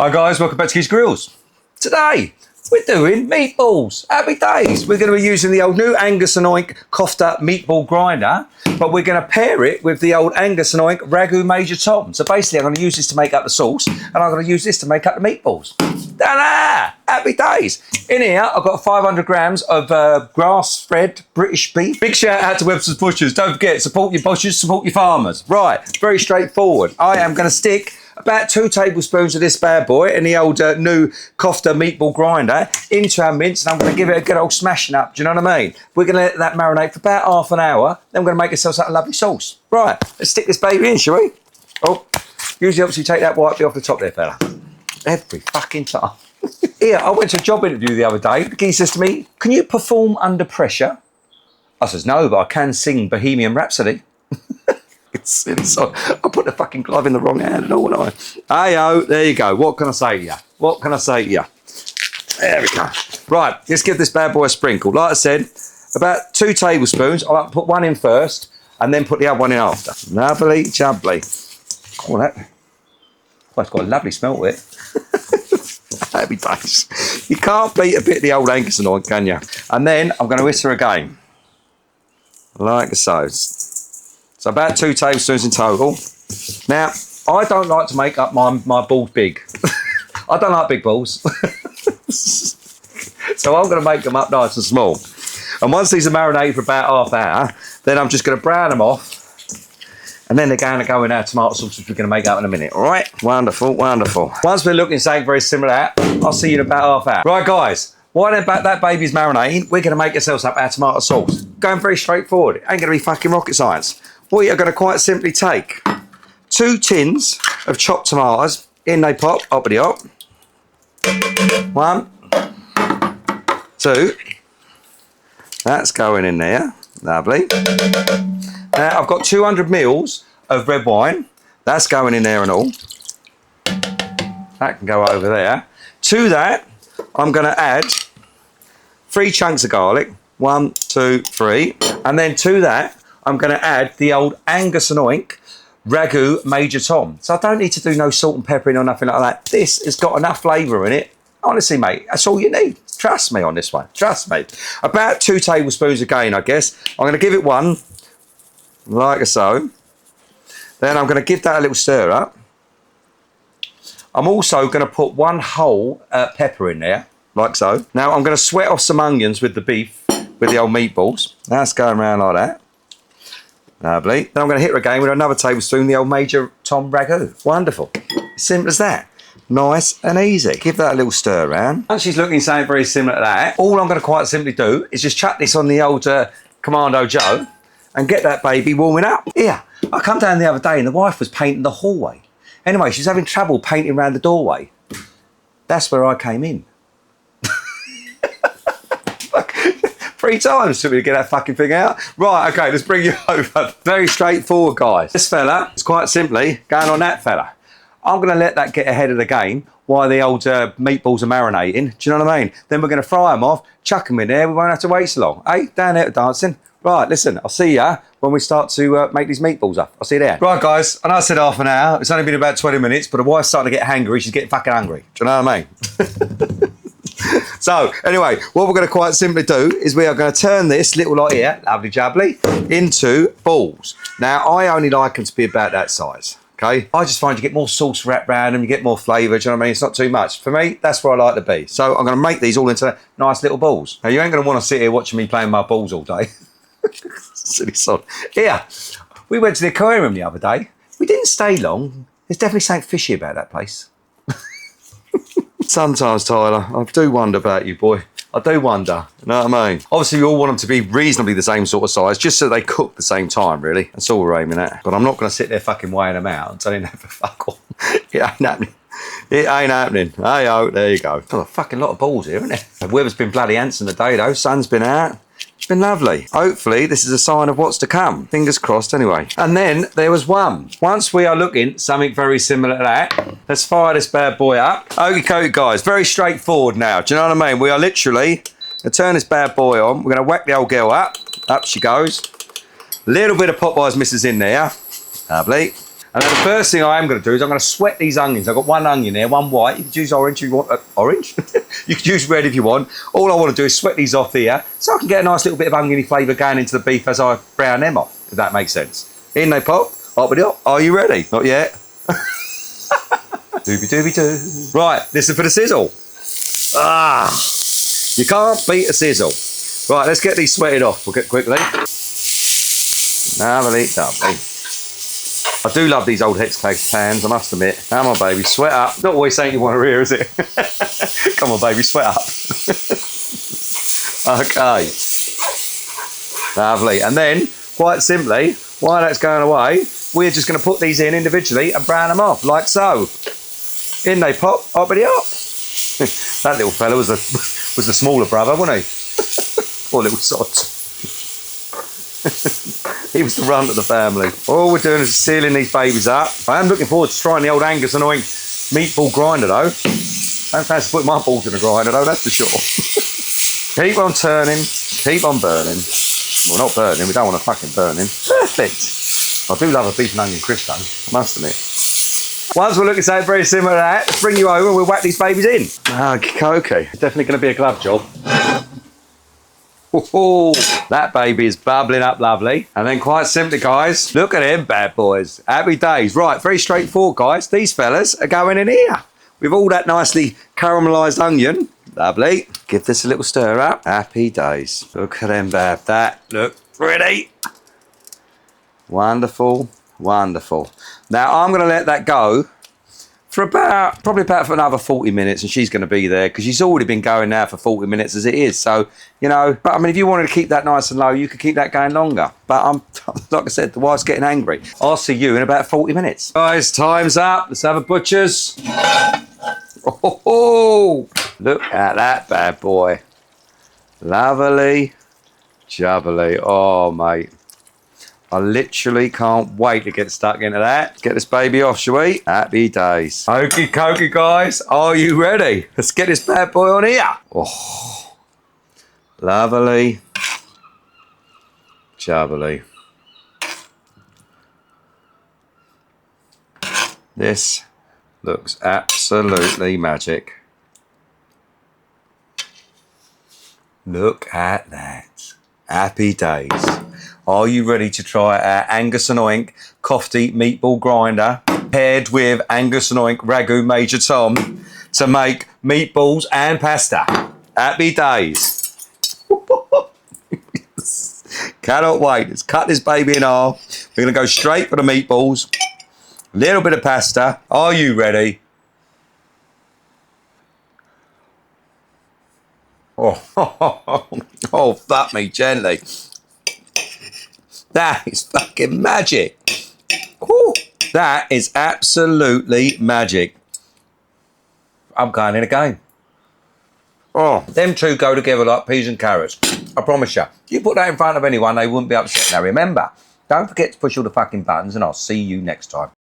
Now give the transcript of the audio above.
Hi guys, welcome back to Keys Grills. Today, we're doing meatballs. Happy days. We're going to be using the old new Angus and OINK kofta meatball grinder, but we're going to pair it with the old Angus and OINK ragu Major Tom. So basically, I'm going to use this to make up the sauce, and I'm going to use this to make up the meatballs. Ta-da! Happy days. In here, I've got 500 grams of grass-fed British beef. Big shout out to Webster's Butchers. Don't forget, support your butchers, support your farmers. Right, very straightforward. I am going to stick about 2 tablespoons of this bad boy in the old new kofta meatball grinder into our mince, and I'm going to give it a good old smashing up. Do you know what I mean? We're going to let that marinate for about half an hour. Then we're going to make ourselves a lovely sauce. Right, let's stick this baby in, shall we? Oh, usually obviously take that white bit off the top there, fella. Every fucking time. Here, I went to a job interview the other day. The guy says to me, "Can you perform under pressure?" I says, "No, but I can sing Bohemian Rhapsody." It's silly, so I put the fucking glove in the wrong hand and all, wouldn't I? Hey-oh, there you go. What can I say to you? What can I say to you? There we go. Right, let's give this bad boy a sprinkle. Like I said, about 2 tablespoons. I'll put one in first and then put the other one in after. Lovely, jubbly. Oh, that. Well, it's got a lovely smell to it. Happy days. You can't beat a bit of the old Angus and OINK, can you? And then I'm going to whisk her again. Like so. So about 2 tablespoons in total. Now, I don't like to make up my balls big. I don't like big balls. So I'm going to make them up nice and small. And once these are marinated for about half hour, then I'm just going to brown them off. And then they're going to go in our tomato sauce, which we're going to make up in a minute. All right? Wonderful, wonderful. Once we're looking something very similar to that, I'll see you in about half hour. Right, guys. While that baby's marinating, we're going to make ourselves up our tomato sauce. Going very straightforward. It ain't going to be fucking rocket science. We are going to quite simply take 2 tins of chopped tomatoes. In they pop, hoppity hop. 1, 2. That's going in there. Lovely. Now I've got 200 mils of red wine. That's going in there and all. That can go over there. To that, I'm going to add 3 chunks of garlic. 1, 2, 3. And then to that, I'm going to add the old Angus and OINK ragu Major Tom. So I don't need to do no salt and peppering or nothing like that. This has got enough flavour in it. Honestly, mate, that's all you need. Trust me on this one. Trust me. About 2 tablespoons again, I guess. I'm going to give it one, like so. Then I'm going to give that a little stir up. I'm also going to put 1 whole pepper in there, like so. Now I'm going to sweat off some onions with the beef, with the old meatballs. That's going around like that. Lovely. Then I'm going to hit her again with another tablespoon, the old Major Tom ragu. Wonderful. Simple as that. Nice and easy. Give that a little stir around. Once she's looking something very similar to that, all I'm going to quite simply do is just chuck this on the old Commando Joe and get that baby warming up. Here, I come down the other day and the wife was painting the hallway. Anyway, she's having trouble painting around the doorway. That's where I came in. 3 times to me to get that fucking thing out. Right, okay, let's bring you over. Very straightforward, guys. This fella is quite simply going on that fella. I'm going to let that get ahead of the game while the old meatballs are marinating. Do you know what I mean? Then we're going to fry them off, chuck them in there. We won't have to wait so long. Hey, down there dancing. Right, listen, I'll see ya when we start to make these meatballs up. I'll see you there. Right, guys, I know I said half an hour. It's only been about 20 minutes, but the wife's starting to get hangry. She's getting fucking hungry. Do you know what I mean? So, anyway, what we're going to quite simply do is we are going to turn this little lot here, lovely jubbly, into balls. Now, I only like them to be about that size, okay? I just find you get more sauce wrapped around them, you get more flavour, do you know what I mean? It's not too much. For me, that's where I like to be. So, I'm going to make these all into nice little balls. Now, you ain't going to want to sit here watching me playing my balls all day. Silly sod. Here, we went to the aquarium the other day. We didn't stay long. There's definitely something fishy about that place. Sometimes, Tyler, I do wonder about you, boy. I do wonder, you know what I mean? Obviously, we all want them to be reasonably the same sort of size, just so they cook the same time, really. That's all we're aiming at. But I'm not going to sit there fucking weighing them out and telling them for fuck all. It ain't happening. It ain't happening. Hey-oh, there you go. Got a fucking lot of balls here, isn't it? The weather's been bloody handsome today, though. Sun's been out. It's been lovely. Hopefully, this is a sign of what's to come. Fingers crossed, anyway. And then there was one. Once we are looking something very similar to that, let's fire this bad boy up. Okay, guys, very straightforward now. Do you know what I mean? We are literally going to turn this bad boy on. We're going to whack the old girl up. Up she goes. Little bit of Popeye's misses in there. Lovely. And then the first thing I am going to do is I'm going to sweat these onions. I've got one onion there, one white. You can choose orange if you want. Orange? You can choose red if you want. All I want to do is sweat these off here so I can get a nice little bit of oniony flavour going into the beef as I brown them off, if that makes sense. In they pop. Are you ready? Not yet. Doobie doobie doo. Right, listen for the sizzle. Ah, you can't beat a sizzle. Right, let's get these sweated off quickly. Lovely. I do love these old Hex pans, I must admit. Come on, baby, sweat up. Not always saying you want to hear, is it? Come on, baby, sweat up. Okay. Lovely. And then, quite simply, while that's going away, we're just going to put these in individually and brown them off, like so. In they pop, hoppity hop. That little fella was the smaller brother, wasn't he? Poor little sod. He was the runt of the family. All we're doing is sealing these babies up. I am looking forward to trying the old Angus and OINK meatball grinder though. I don't fancy putting my balls in a grinder though, that's for sure. Keep on turning, keep on burning. Well, not burning, we don't want to fucking burning. Perfect. I do love a beef and onion crisp though, I must admit. Once we're looking something very similar to that, let's bring you over and we'll whack these babies in. Okay, definitely going to be a glove job. Oh, that baby is bubbling up lovely. And then quite simply, guys, look at them bad boys. Happy days. Right, very straightforward, guys. These fellas are going in here with all that nicely caramelised onion. Lovely. Give this a little stir up. Happy days. Look at them bad. That look pretty. Wonderful, wonderful. Now, I'm going to let that go for probably about for another 40 minutes, and she's going to be there because she's already been going now for 40 minutes as it is. So, you know, but I mean, if you wanted to keep that nice and low, you could keep that going longer. But I'm, like I said, the wife's getting angry. I'll see you in about 40 minutes. Guys, time's up. Let's have a butcher's. Oh, look at that bad boy. Lovely, jubbly. Oh, mate. I literally can't wait to get stuck into that. Get this baby off, shall we? Happy days. Okie dokie, guys. Are you ready? Let's get this bad boy on here. Oh, lovely. Jubbly. This looks absolutely magic. Look at that. Happy days. Are you ready to try our Angus and OINK Kofty meatball grinder paired with Angus and OINK Ragu Major Tom to make meatballs and pasta? Happy days. Cannot wait. Let's cut this baby in half. We're going to go straight for the meatballs. A little bit of pasta. Are you ready? Oh, fuck me gently. That is fucking magic. Woo. That is absolutely magic. I'm going in again. Oh, them two go together like peas and carrots. I promise you. You put that in front of anyone, they wouldn't be upset. Now remember, don't forget to push all the fucking buttons and I'll see you next time.